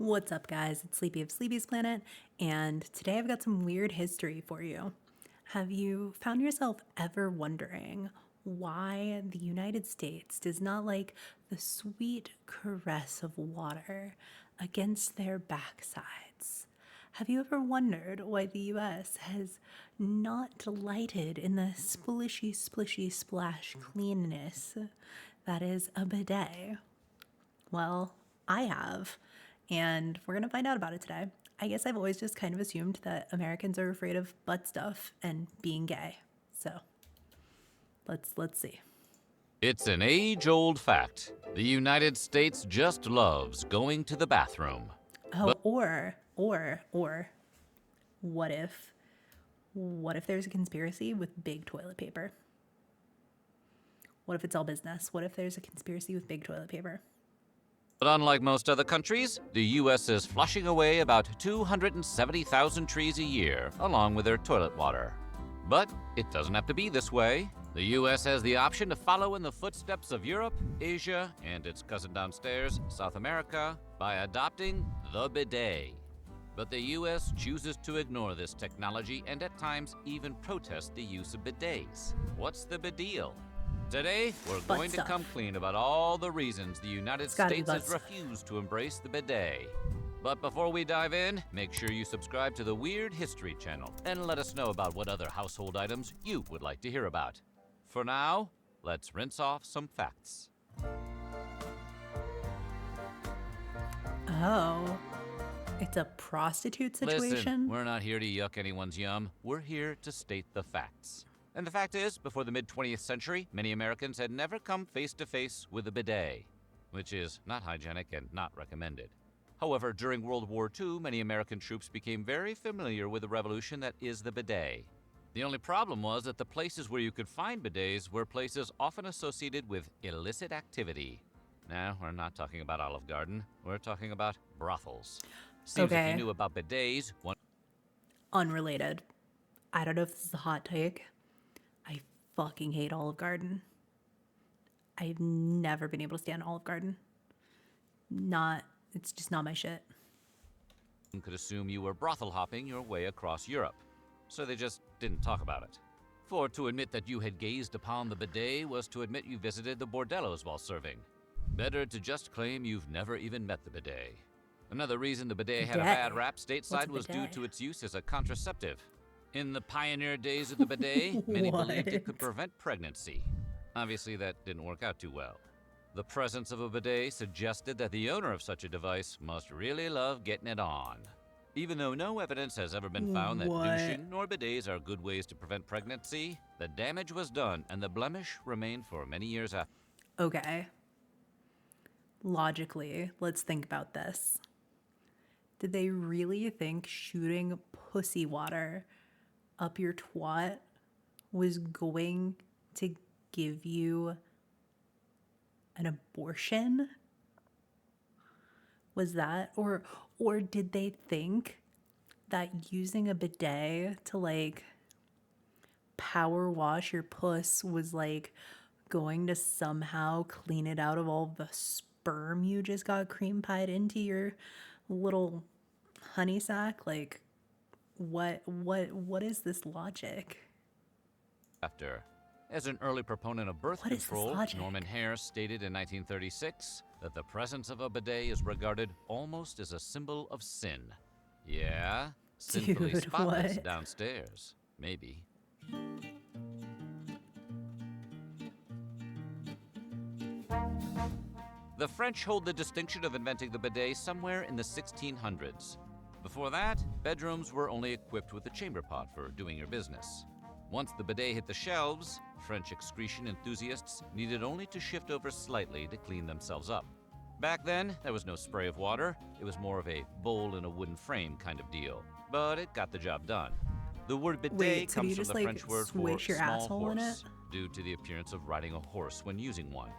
What's up, guys? It's Sleepy of Sleepy's Planet, and today I've got some weird history for you. Have you found yourself ever wondering why the United States does not like the sweet caress of water against their backsides? Have you ever wondered why the US has not delighted in the splishy, splishy, splash cleanness that is a bidet? Well, I have, and we're going to find out about it today. I guess I've always just kind of assumed that Americans are afraid of butt stuff and being gay. So, let's see. It's an age-old fact. The United States just loves going to the bathroom. Oh, or what if there's a conspiracy with big toilet paper? What if it's all business? What if there's a conspiracy with big toilet paper? But unlike most other countries, the U.S. is flushing away about 270,000 trees a year, along with their toilet water. But it doesn't have to be this way. The U.S. has the option to follow in the footsteps of Europe, Asia, and its cousin downstairs, South America, by adopting the bidet. But the U.S. chooses to ignore this technology and at times even protest the use of bidets. What's the big deal? Today, we're going to come clean about all the reasons the United States has refused to embrace the bidet. But before we dive in, make sure you subscribe to the Weird History channel and let us know about what other household items you would like to hear about. For now, let's rinse off some facts. Oh, it's a prostitute situation? Listen, we're not here to yuck anyone's yum. We're here to state the facts. And the fact is, before the mid-20th century, many Americans had never come face-to-face with a bidet, which is not hygienic and not recommended. However, during World War II, many American troops became very familiar with the revolution that is the bidet. The only problem was that the places where you could find bidets were places often associated with illicit activity. Now, we're not talking about Olive Garden, we're talking about brothels. Seems if you knew about bidets, Unrelated. I don't know if this is a hot take. I fucking hate Olive Garden. I've never been able to stand Olive Garden. It's just not my shit. One could assume you were brothel hopping your way across Europe, so they just didn't talk about it. For to admit that you had gazed upon the bidet was to admit you visited the bordellos while serving. Better to just claim you've never even met the bidet. Another reason the bidet had a bad rap stateside was due to its use as a contraceptive. In the pioneer days of the bidet, many believed it could prevent pregnancy. Obviously, that didn't work out too well. The presence of a bidet suggested that the owner of such a device must really love getting it on. Even though no evidence has ever been found that douching nor bidets are good ways to prevent pregnancy, the damage was done and the blemish remained for many years after. Okay. Logically, let's think about this. Did they really think shooting pussy water up your twat was going to give you an abortion? Was that, or did they think that using a bidet to like power wash your puss was like going to somehow clean it out of all the sperm you just got cream pied into your little honey sack? Like, what is this logic? As an early proponent of birth control, Norman Hare stated in 1936 that the presence of a bidet is regarded almost as a symbol of sin. Yeah, sinfully spotless downstairs, maybe. The French hold the distinction of inventing the bidet somewhere in the 1600s. Before that, bedrooms were only equipped with a chamber pot for doing your business. Once the bidet hit the shelves, French excretion enthusiasts needed only to shift over slightly to clean themselves up. Back then, there was no spray of water. It was more of a bowl in a wooden frame kind of deal, but it got the job done. The word bidet comes from the French word for small horse, due to the appearance of riding a horse when using one.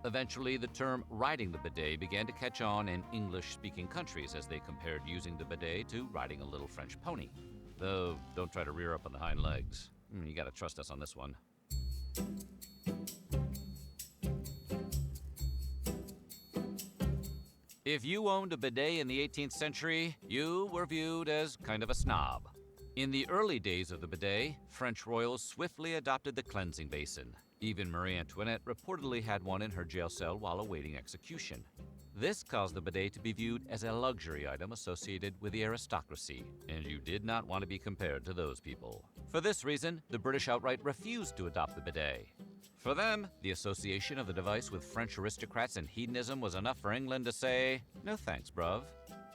Eventually, the term riding the bidet began to catch on in English-speaking countries as they compared using the bidet to riding a little French pony. Though, don't try to rear up on the hind legs. You gotta trust us on this one. If you owned a bidet in the 18th century, you were viewed as kind of a snob. In the early days of the bidet, French royals swiftly adopted the cleansing basin. Even Marie Antoinette reportedly had one in her jail cell while awaiting execution. This caused the bidet to be viewed as a luxury item associated with the aristocracy, and you did not want to be compared to those people. For this reason, the British outright refused to adopt the bidet. For them, the association of the device with French aristocrats and hedonism was enough for England to say, "No thanks, bruv."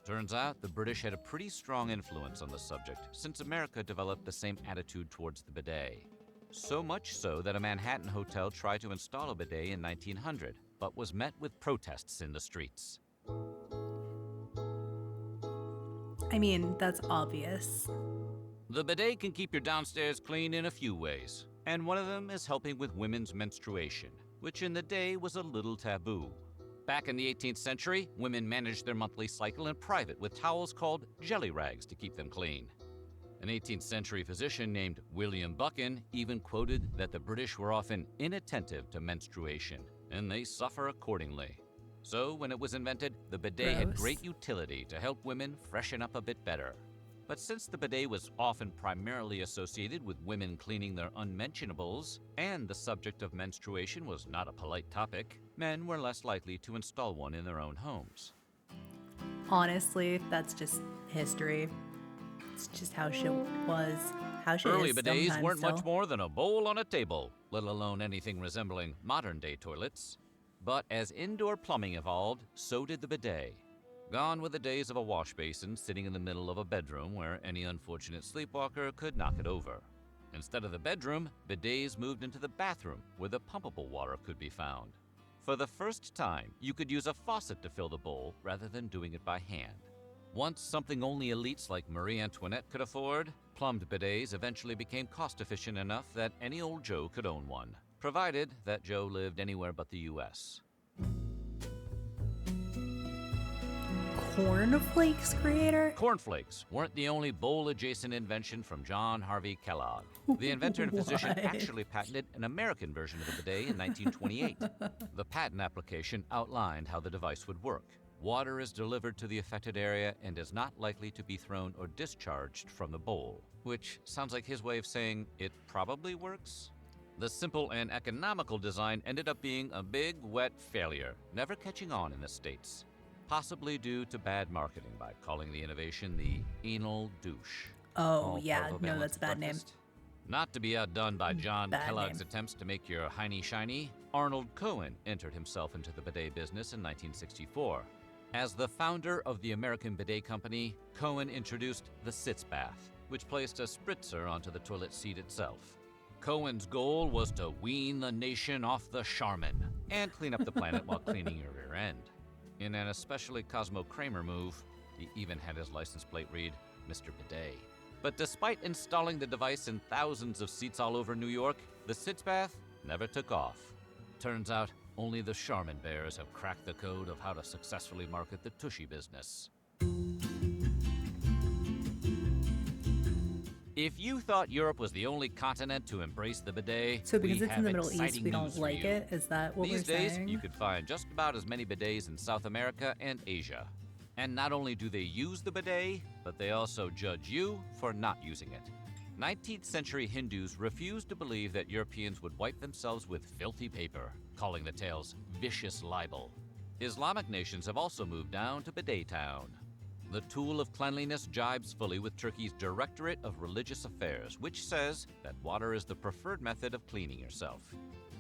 Turns out the British had a pretty strong influence on the subject, since America developed the same attitude towards the bidet. So much so that a Manhattan hotel tried to install a bidet in 1900, but was met with protests in the streets. I mean, that's obvious. The bidet can keep your downstairs clean in a few ways, and one of them is helping with women's menstruation, which in the day was a little taboo. Back in the 18th century, women managed their monthly cycle in private with towels called jelly rags to keep them clean. An 18th century physician named William Buchan even quoted that the British were often inattentive to menstruation, and they suffer accordingly. So when it was invented, the bidet had Gross. great utility to help women freshen up a bit better. But since the bidet was often primarily associated with women cleaning their unmentionables, and the subject of menstruation was not a polite topic, men were less likely to install one in their own homes. Honestly, that's just history. It's just how shit was. How shit Early is bidets sometimes weren't much still. more than a bowl on a table, let alone anything resembling modern-day toilets. But as indoor plumbing evolved, so did the bidet. Gone were the days of a wash basin sitting in the middle of a bedroom where any unfortunate sleepwalker could knock it over. Instead of the bedroom, bidets moved into the bathroom where the pumpable water could be found. For the first time, you could use a faucet to fill the bowl rather than doing it by hand. Once something only elites like Marie Antoinette could afford, plumbed bidets eventually became cost-efficient enough that any old Joe could own one, provided that Joe lived anywhere but the US. Cornflakes creator? Cornflakes weren't the only bowl-adjacent invention from John Harvey Kellogg. The inventor and physician What? actually patented an American version of the bidet in 1928. The patent application outlined how the device would work. Water is delivered to the affected area and is not likely to be thrown or discharged from the bowl, which sounds like his way of saying it probably works. The simple and economical design ended up being a big, wet failure, never catching on in the States. Possibly due to bad marketing by calling the innovation the anal douche. Oh, All part yeah. of No, balanced that's a bad name. breakfast. Not to be outdone by John Bad Kellogg's name. attempts to make your hiney shiny, Arnold Cohen entered himself into the bidet business in 1964. As the founder of the American Bidet Company, Cohen introduced the sitz bath, which placed a spritzer onto the toilet seat itself. Cohen's goal was to wean the nation off the Charmin and clean up the planet while cleaning your rear end. In an especially Cosmo Kramer move, he even had his license plate read Mr. Bidet. But despite installing the device in thousands of seats all over New York, the sitz bath never took off. Turns out, only the Charmin bears have cracked the code of how to successfully market the tushy business. If you thought Europe was the only continent to embrace the bidet, So because we it's have in the Middle East, exciting we don't news for like you. it? Is that what These we're days, saying? you could find just about as many bidets in South America and Asia. And not only do they use the bidet, but they also judge you for not using it. 19th century Hindus refused to believe that Europeans would wipe themselves with filthy paper, calling the tales vicious libel. Islamic nations have also moved down to Bidet Town. The tool of cleanliness jibes fully with Turkey's Directorate of Religious Affairs, which says that water is the preferred method of cleaning yourself.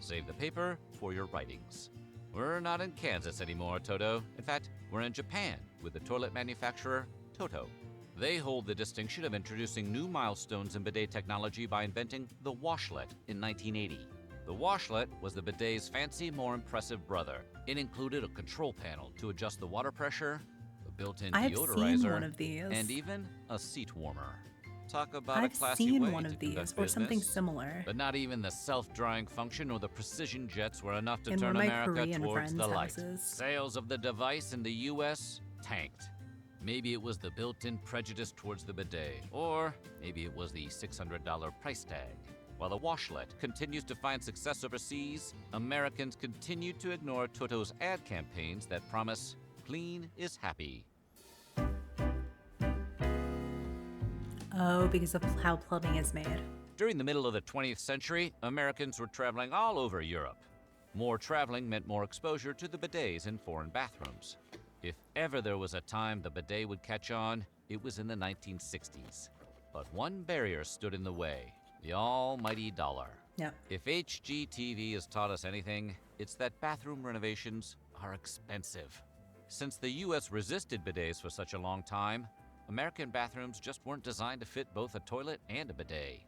Save the paper for your writings. We're not in Kansas anymore, Toto. In fact, we're in Japan with the toilet manufacturer Toto. They hold the distinction of introducing new milestones in bidet technology by inventing the washlet in 1980. The washlet was the bidet's fancy, more impressive brother. It included a control panel to adjust the water pressure, a built-in I have deodorizer, seen one of these. and even a seat warmer. Talk about I've a classy seen way one to of these conduct or something business. similar. But not even the self-drying function or the precision jets were enough to In turn one of my America Korean towards the friends' light. houses. Sales of the device in the U.S. tanked. Maybe it was the built-in prejudice towards the bidet, or maybe it was the $600 price tag. While the washlet continues to find success overseas, Americans continue to ignore Toto's ad campaigns that promise Clean is happy. Oh, because of how plumbing is made. During the middle of the 20th century, Americans were traveling all over Europe. More traveling meant more exposure to the bidets in foreign bathrooms. If ever there was a time the bidet would catch on, it was in the 1960s. But one barrier stood in the way: the almighty dollar. Yeah. If HGTV has taught us anything, it's that bathroom renovations are expensive. Since the US resisted bidets for such a long time, American bathrooms just weren't designed to fit both a toilet and a bidet.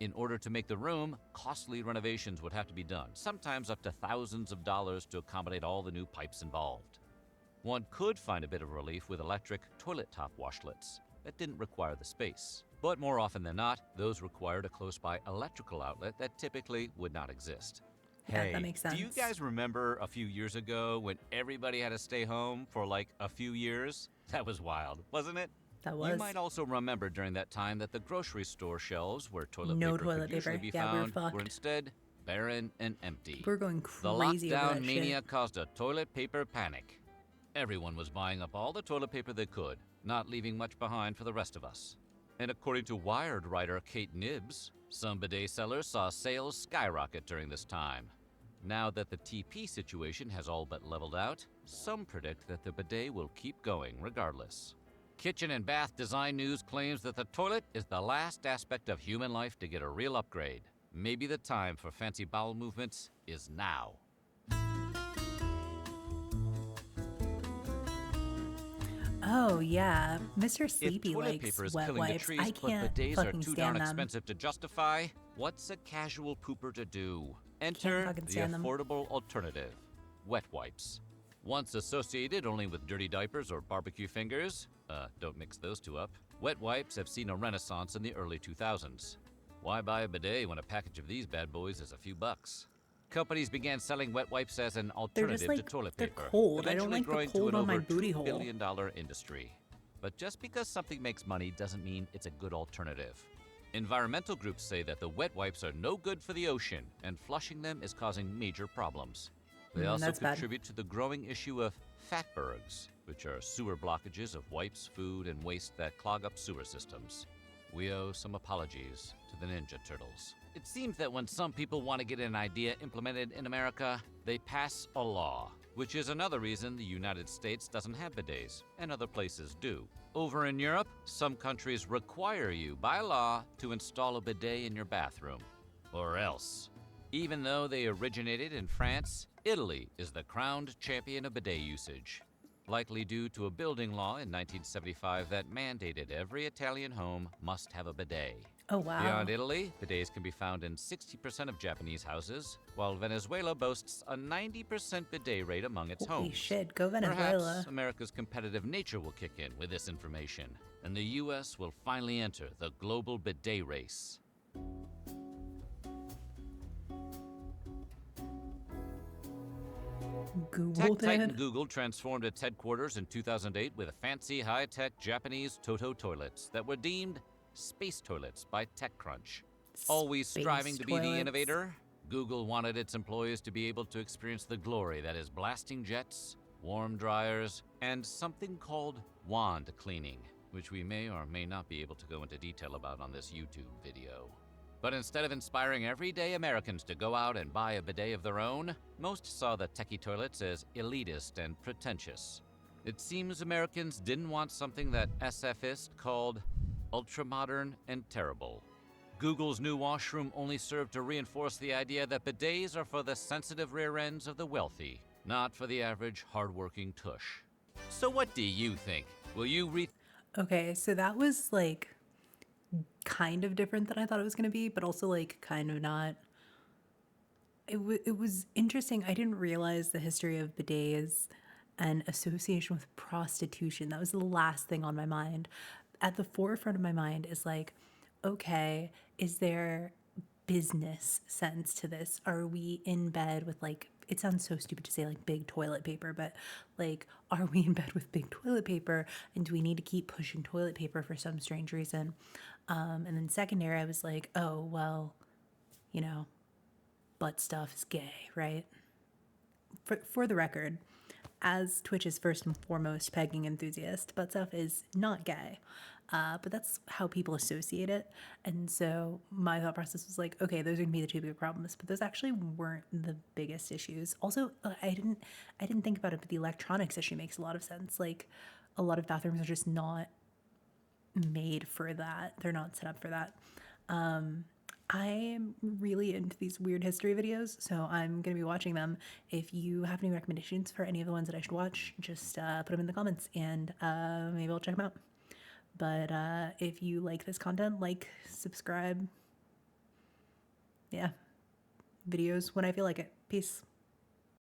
In order to make the room, costly renovations would have to be done, sometimes up to thousands of dollars to accommodate all the new pipes involved. One could find a bit of relief with electric toilet top washlets that didn't require the space. But more often than not, those required a close-by electrical outlet that typically would not exist. Yeah, that makes sense. Do you guys remember a few years ago when everybody had to stay home for like a few years? That was wild, wasn't it? That was. You might also remember during that time that the grocery store shelves where toilet No paper toilet could usually paper. be Yeah, we were found fucked. were instead barren and empty. We're going The crazy over lockdown that mania shit. caused a toilet paper panic. Everyone was buying up all the toilet paper they could, not leaving much behind for the rest of us. And according to Wired writer Kate Nibbs, some bidet sellers saw sales skyrocket during this time. Now that the TP situation has all but leveled out, some predict that the bidet will keep going regardless. Kitchen and Bath Design News claims that the toilet is the last aspect of human life to get a real upgrade. Maybe the time for fancy bowel movements is now. Oh yeah, Mr. If Sleepy toilet likes paper is wet killing the wipes. trees, I but can't bidets are fucking too darn stand them. expensive to justify, what's a casual pooper to do? Enter fucking the stand them. affordable alternative: wet wipes. Once associated only with dirty diapers or barbecue fingers, don't mix those two up, wet wipes have seen a renaissance in the early 2000s. Why buy a bidet when a package of these bad boys is a few bucks? Companies began selling wet wipes as an They're just alternative like, to toilet they're paper, cold. I don't eventually like the growing to cold an on my over booty $2 hole. billion industry. But just because something makes money doesn't mean it's a good alternative. Environmental groups say that the wet wipes are no good for the ocean, and flushing them is causing major problems. They also that's bad. contribute to the growing issue of fatbergs, which are sewer blockages of wipes, food, and waste that clog up sewer systems. We owe some apologies to the Ninja Turtles. It seems that when some people want to get an idea implemented in America, they pass a law, which is another reason the United States doesn't have bidets, and other places do. Over in Europe, some countries require you by law to install a bidet in your bathroom, or else. Even though they originated in France, Italy is the crowned champion of bidet usage, likely due to a building law in 1975 that mandated every Italian home must have a bidet. Oh wow. Beyond Italy, bidets can be found in 60% of Japanese houses, while Venezuela boasts a 90% bidet rate among its Holy homes. shit, go Venezuela. Perhaps America's competitive nature will kick in with this information, and the U.S. will finally enter the global bidet race. Google Tech titan did. Google transformed its headquarters in 2008 with fancy, high-tech Japanese Toto toilets that were deemed space toilets by TechCrunch. Always Space striving to be the toilets. innovator, Google wanted its employees to be able to experience the glory that is blasting jets, warm dryers, and something called wand cleaning, which we may or may not be able to go into detail about on this YouTube video. But instead of inspiring everyday Americans to go out and buy a bidet of their own, most saw the techie toilets as elitist and pretentious. It seems Americans didn't want something that SFist called ultramodern and terrible. Google's new washroom only served to reinforce the idea that bidets are for the sensitive rear ends of the wealthy, not for the average hardworking tush. So what do you think? Will you Okay, so that was like kind of different than I thought it was going to be, but also like kind of not. It was interesting. I didn't realize the history of bidets and association with prostitution. That was the last thing on my mind. At the forefront of my mind is like, okay, is there business sense to this? Are we in bed with like, it sounds so stupid to say like big toilet paper, but like, are we in bed with big toilet paper? And do we need to keep pushing toilet paper for some strange reason? And then secondary, I was like, oh, well, you know, butt stuff is gay, right? For the record, as Twitch's first and foremost pegging enthusiast, BUTTSTUFF is not gay. But that's how people associate it. And so my thought process was like, okay, those are gonna be the two big problems, but those actually weren't the biggest issues. Also, I didn't think about it, but the electronics issue makes a lot of sense. Like, a lot of bathrooms are just not made for that. They're not set up for that. I'm really into these weird history videos, so I'm gonna be watching them. If you have any recommendations for any of the ones that I should watch, just put them in the comments, and maybe I'll check them out. But if you like this content, like, subscribe. Yeah, videos when I feel like it. Peace.